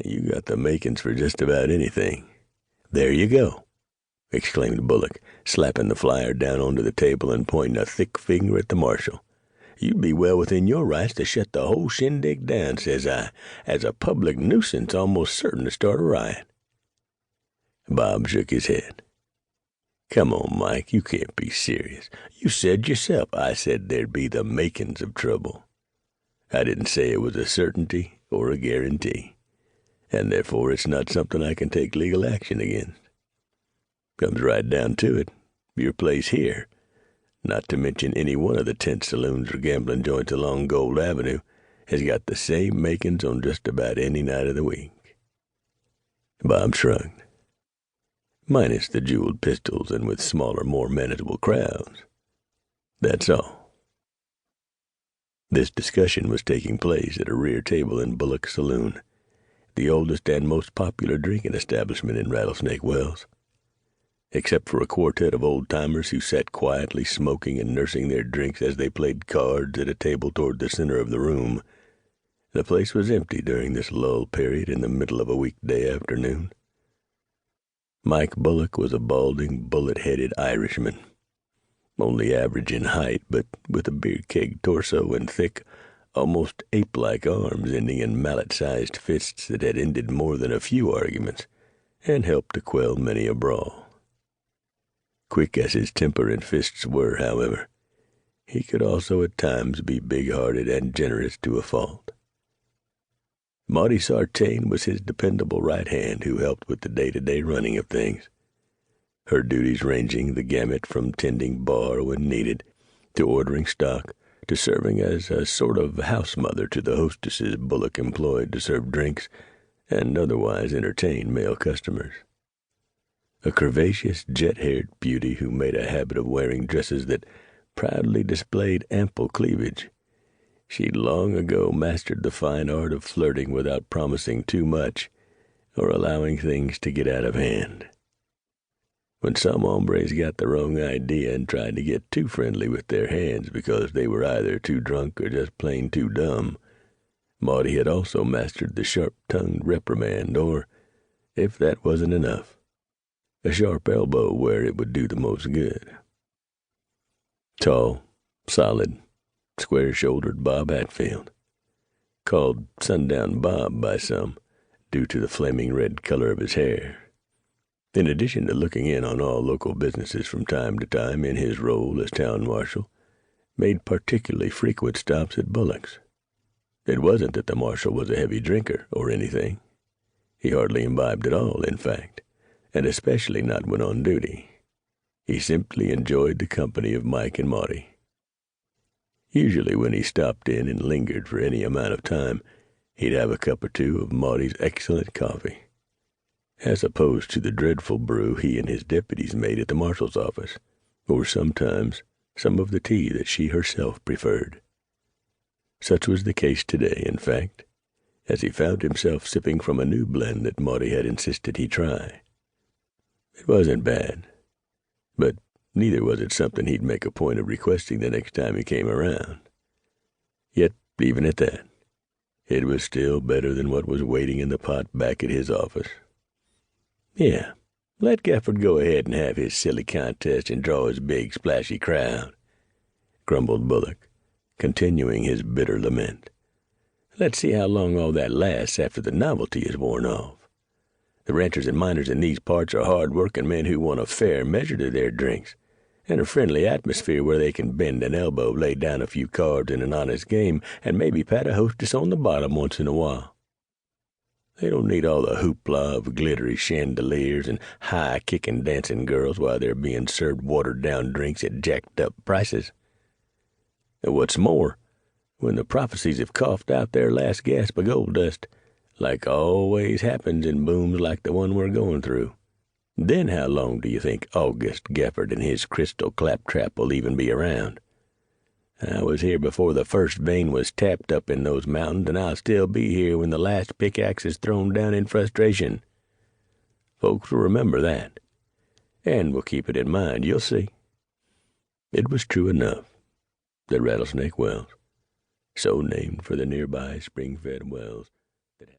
You got the makings for just about anything. There you go, exclaimed Bullock, slapping the flyer down onto the table and pointing a thick finger at the marshal. You'd be well within your rights to shut the whole shindig down, says I, as a public nuisance almost certain to start a riot. Bob shook his head. Come on, Mike, you can't be serious. You said yourself I said there'd be the makings of trouble. I didn't say it was a certainty or a guarantee, and therefore it's not something I can take legal action against. Comes right down to it, your place here, not to mention any one of the tent saloons or gambling joints along Gold Avenue, has got the same makings on just about any night of the week. Bob shrugged. Minus the jeweled pistols and with smaller, more manageable crowds. That's all. This discussion was taking place at a rear table in Bullock's Saloon, the oldest and most popular drinking establishment in Rattlesnake Wells. Except for a quartet of old-timers who sat quietly smoking and nursing their drinks as they played cards at a table toward the center of the room, the place was empty during this lull period in the middle of a weekday afternoon. Mike Bullock was a balding, bullet-headed Irishman, only average in height, but with a beer-keg torso and thick, almost ape-like arms ending in mallet-sized fists that had ended more than a few arguments and helped to quell many a brawl. Quick as his temper and fists were, however, he could also at times be big-hearted and generous to a fault. Maudie Sartain was his dependable right hand who helped with the day-to-day running of things, her duties ranging the gamut from tending bar when needed, to ordering stock, to serving as a sort of house mother to the hostesses Bullock employed to serve drinks and otherwise entertain male customers. A curvaceous, jet-haired beauty who made a habit of wearing dresses that proudly displayed ample cleavage, she'd long ago mastered the fine art of flirting without promising too much or allowing things to get out of hand. When some hombres got the wrong idea and tried to get too friendly with their hands because they were either too drunk or just plain too dumb, Maudie had also mastered the sharp-tongued reprimand, or, if that wasn't enough, a sharp elbow where it would do the most good. Tall, solid, square-shouldered Bob Hatfield, called Sundown Bob by some, due to the flaming red color of his hair, in addition to looking in on all local businesses from time to time in his role as town marshal, made particularly frequent stops at Bullock's. It wasn't that the marshal was a heavy drinker or anything. He hardly imbibed at all, in fact, and especially not when on duty. He simply enjoyed the company of Mike and Maudie. Usually when he stopped in and lingered for any amount of time, he'd have a cup or two of Maudie's excellent coffee, as opposed to the dreadful brew he and his deputies made at the marshal's office, or sometimes some of the tea that she herself preferred. Such was the case today, in fact, as he found himself sipping from a new blend that Maudie had insisted he try. It wasn't bad, but neither was it something he'd make a point of requesting the next time he came around. Yet, even at that, it was still better than what was waiting in the pot back at his office. Yeah, let Gafford go ahead and have his silly contest and draw his big, splashy crowd, grumbled Bullock, continuing his bitter lament. Let's see how long all that lasts after the novelty is worn off. The ranchers and miners in these parts are hard-working men who want a fair measure to their drinks, and a friendly atmosphere where they can bend an elbow, lay down a few cards in an honest game, and maybe pat a hostess on the bottom once in a while. They don't need all the hoopla of glittery chandeliers and high-kicking dancing girls while they're being served watered-down drinks at jacked-up prices. And what's more, when the prophecies have coughed out their last gasp of gold dust, like always happens in booms like the one we're going through, then how long do you think August Gafford and his crystal claptrap will even be around? I was here before the first vein was tapped up in those mountains, and I'll still be here when the last pickaxe is thrown down in frustration. Folks will remember that, and will keep it in mind, you'll see. It was true enough that Rattlesnake Wells, so named for the nearby spring-fed wells,